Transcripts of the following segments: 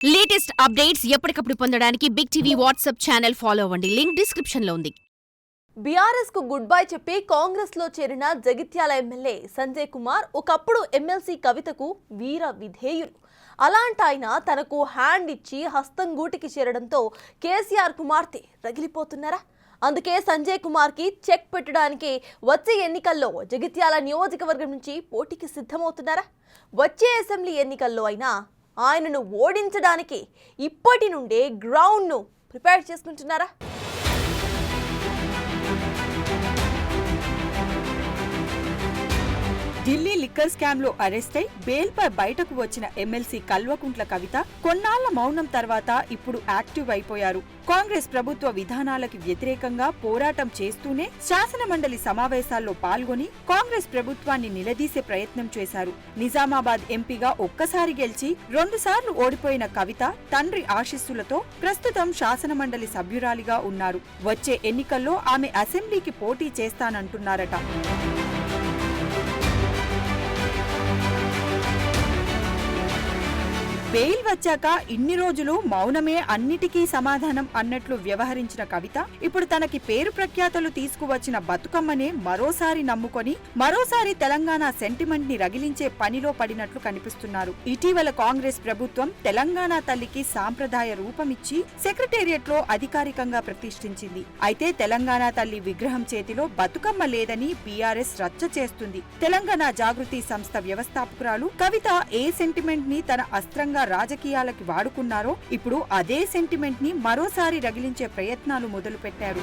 Latest updates ఎప్పటికప్పుడు పొందడానికి big TV WhatsApp channel follow అవ్వండి. లింక్ డిస్క్రిప్షన్ లో ఉంది. బీఆర్ఎస్ కు గుడ్ బై చెప్పి కాంగ్రెస్ లో చేరిన జగిత్యాల ఎమ్మెల్యే సంజయ్ కుమార్ ఒకప్పుడు ఎమ్మెల్సీ కవితకు వీర విధేయులు. అలాంటి ఆయన తనకు హ్యాండ్ ఇచ్చి హస్తం గూటికి చేరడంతో కేసీఆర్ కుమార్తె రగిలిపోతున్నారా? అందుకే సంజయ్ కుమార్ కి చెక్ పెట్టడానికి వచ్చే ఎన్నికల్లో జగిత్యాల నియోజకవర్గం నుంచి పోటీకి సిద్ధమవుతున్నారా? వచ్చే అసెంబ్లీ ఎన్నికల్లో అయినా ఆయనను ఓడించడానికి ఇప్పటి నుండే గ్రౌండ్ను ప్రిపేర్ చేసుకుంటున్నారా? ఢిల్లీ లిక్కర్ స్కామ్ లో అరెస్ట్ అయి బెయిల్పై బయటకు వచ్చిన ఎమ్మెల్సీ కల్వకుంట్ల కవిత కొన్నాళ్ల మౌనం తర్వాత ఇప్పుడు యాక్టివ్ అయిపోయారు. కాంగ్రెస్ ప్రభుత్వ విధానాలకి వ్యతిరేకంగా పోరాటం చేస్తూనే శాసనమండలి సమావేశాల్లో పాల్గొని కాంగ్రెస్ ప్రభుత్వాన్ని నిలదీసే ప్రయత్నం చేశారు. నిజామాబాద్ ఎంపీగా ఒక్కసారి గెలిచి 2 సార్లు ఓడిపోయిన కవిత తండ్రి ఆశీస్సులతో ప్రస్తుతం శాసనమండలి సభ్యురాలిగా ఉన్నారు. వచ్చే ఎన్నికల్లో ఆమె అసెంబ్లీకి పోటీ చేస్తానంటున్నారట. బెయిల్ వచ్చాక ఇన్ని రోజులు మౌనమే అన్నిటికీ సమాధానం అన్నట్లు వ్యవహరించిన కవిత ఇప్పుడు తనకి పేరు ప్రఖ్యాతలు తీసుకువచ్చిన బతుకమ్మనే మరోసారి నమ్ముకొని మరోసారి తెలంగాణ సెంటిమెంట్ ని రగిలించే పనిలో పడినట్లు కనిపిస్తున్నారు. ఇటీవల కాంగ్రెస్ ప్రభుత్వం తెలంగాణ తల్లికి సాంప్రదాయ రూపమిచ్చి సెక్రటేరియట్ లో అధికారికంగా ప్రతిష్ఠించింది. అయితే తెలంగాణ తల్లి విగ్రహం చేతిలో బతుకమ్మ లేదని బీఆర్ఎస్ రచ్చ చేస్తుంది. తెలంగాణ జాగృతి సంస్థ వ్యవస్థాపకురాలు కవిత ఏ సెంటిమెంట్ ని తన అస్త్రంగా రాజకీయాలకి వాడుకున్నారో ఇప్పుడు అదే సెంటిమెంట్ ని మరోసారి రగిలించే ప్రయత్నాలు మొదలుపెట్టారు.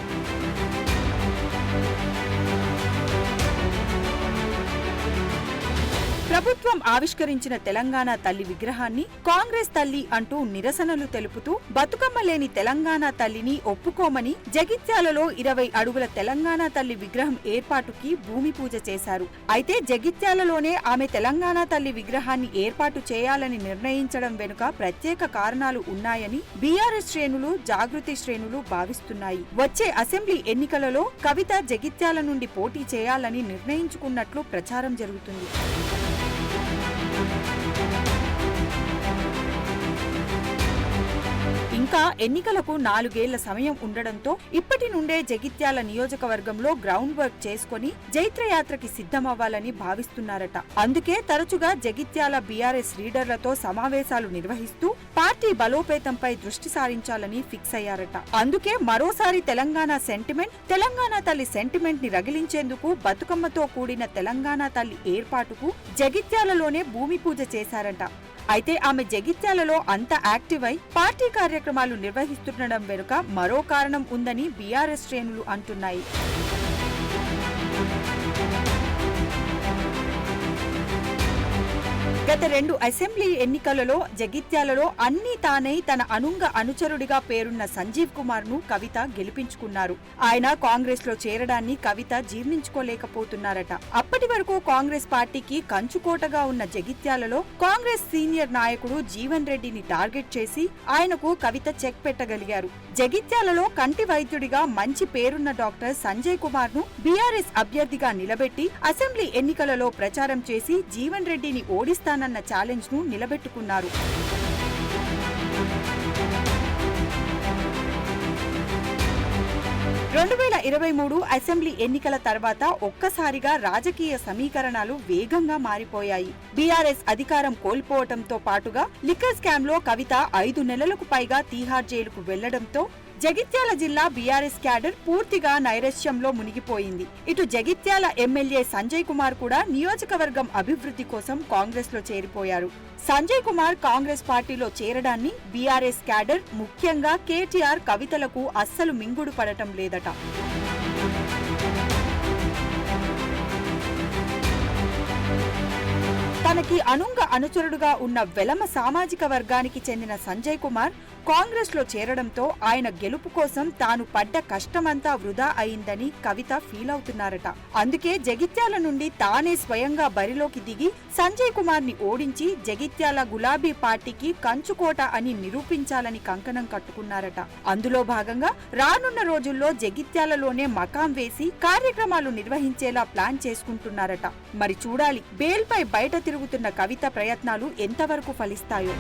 ప్రభుత్వం ఆవిష్కరించిన తెలంగాణ తల్లి విగ్రహాన్ని కాంగ్రెస్ తల్లి అంటూ నిరసనలు తెలుపుతూ బతుకమ్మ లేని తెలంగాణ తల్లిని ఒప్పుకోమని జగిత్యాలలో 20 అడుగుల తెలంగాణ తల్లి విగ్రహం ఏర్పాటుకి భూమి పూజ చేశారు. అయితే జగిత్యాలలోనే ఆమె తెలంగాణ తల్లి విగ్రహాన్ని ఏర్పాటు చేయాలని నిర్ణయించడం వెనుక ప్రత్యేక కారణాలు ఉన్నాయని బీఆర్ఎస్ శ్రేణులు జాగృతి శ్రేణులు భావిస్తున్నాయి. వచ్చే అసెంబ్లీ ఎన్నికలలో కవిత జగిత్యాల నుండి పోటీ చేయాలని నిర్ణయించుకున్నట్లు ప్రచారం జరుగుతుంది. ఇంకా ఎన్నికలకు 4 ఏళ్ల సమయం ఉండడంతో ఇప్పటి నుండే జగిత్యాల నియోజకవర్గంలో గ్రౌండ్ వర్క్ చేసుకుని జైత్రయాత్రకి సిద్ధమవ్వాలని భావిస్తున్నారట. అందుకే తరచుగా జగిత్యాల బీఆర్ఎస్ లీడర్లతో సమావేశాలు నిర్వహిస్తూ పార్టీ బలోపేతంపై దృష్టి సారించాలని ఫిక్స్ అయ్యారట. అందుకే మరోసారి తెలంగాణ సెంటిమెంట్, తెలంగాణ తల్లి సెంటిమెంట్ ని రగిలించేందుకు బతుకమ్మతో కూడిన తెలంగాణ తల్లి ఏర్పాటుకు జగిత్యాలలోనే భూమి పూజ చేశారట. అయితే ఆమె జగిత్యాలలో అంత యాక్టివ్ అయి పార్టీ కార్యక్రమాలు నిర్వహిస్తుండడం వెనుక మరో కారణం ఉందని బీఆర్ఎస్ శ్రేణులు అంటున్నాయి. గత 2 అసెంబ్లీ ఎన్నికలలో జగిత్యాలలో అన్నీ తానై తన అనుంగ అనుచరుడిగా పేరున్న సంజీవ్ కుమార్ ను కవిత గెలిపించుకున్నారు. ఆయన కాంగ్రెస్ లో చేరడాన్ని కవిత జీర్ణించుకోలేకపోతున్నారట. అప్పటి వరకు కాంగ్రెస్ పార్టీకి కంచుకోటగా ఉన్న జగిత్యాలలో కాంగ్రెస్ సీనియర్ నాయకుడు జీవన్ రెడ్డిని టార్గెట్ చేసి ఆయనకు కవిత చెక్ పెట్టగలిగారు. జగిత్యాలలో కంటి వైద్యుడిగా మంచి పేరున్న డాక్టర్ సంజయ్ కుమార్ ను బీఆర్ఎస్ అభ్యర్థిగా నిలబెట్టి అసెంబ్లీ ఎన్నికలలో ప్రచారం చేసి జీవన్ రెడ్డిని ఓడిస్తానన్న ఛాలెంజ్ ను నిలబెట్టుకున్నారు. 2023 అసెంబ్లీ ఎన్నికల తర్వాత ఒక్కసారిగా రాజకీయ సమీకరణాలు వేగంగా మారిపోయాయి. బీఆర్ఎస్ అధికారం కోల్పోవడంతో పాటుగా లిక్కర్ స్కామ్ లో కవిత 5 నెలలకు పైగా తీహార్ జైలుకు వెళ్లడంతో జగిత్యాల జిల్లా బీఆర్ఎస్ క్యాడర్ పూర్తిగా నైరాశ్యంలో మునిగిపోయింది. ఇటు జగిత్యాల ఎమ్మెల్యే సంజయ్ కుమార్ కూడా నియోజకవర్గం అభివృద్ధి కోసం కాంగ్రెస్ లో చేరిపోయారు. సంజయ్ కుమార్ కాంగ్రెస్ పార్టీలో చేరడాన్ని బీఆర్ఎస్ క్యాడర్, ముఖ్యంగా కేటీఆర్ కవితలకు అస్సలు మింగుడు పడటం లేదట. తనకి అనుంగ అనుచరుడుగా ఉన్న వెలమ సామాజిక వర్గానికి చెందిన సంజయ్ కుమార్ కాంగ్రెస్ లో చేరడంతో ఆయన గెలుపు కోసం తాను పడ్డ కష్టమంతా వృధా అయిందని కవిత ఫీల్ అవుతున్నారట. అందుకే జగిత్యాల నుండి తానే స్వయంగా బరిలోకి దిగి సంజయ్ కుమార్ ని ఓడించి జగిత్యాల గులాబీ పార్టీకి కంచుకోట అని నిరూపించాలని కంకణం కట్టుకున్నారట. అందులో భాగంగా రానున్న రోజుల్లో జగిత్యాలలోనే మకాం వేసి కార్యక్రమాలు నిర్వహించేలా ప్లాన్ చేసుకుంటున్నారట. మరి చూడాలి బెయిల్పై బయట తిరుగుతున్న కవిత ప్రయత్నాలు ఎంతవరకు ఫలిస్తాయో.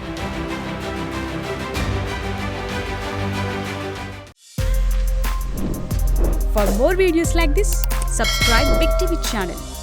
For more videos like this, subscribe Big TV channel.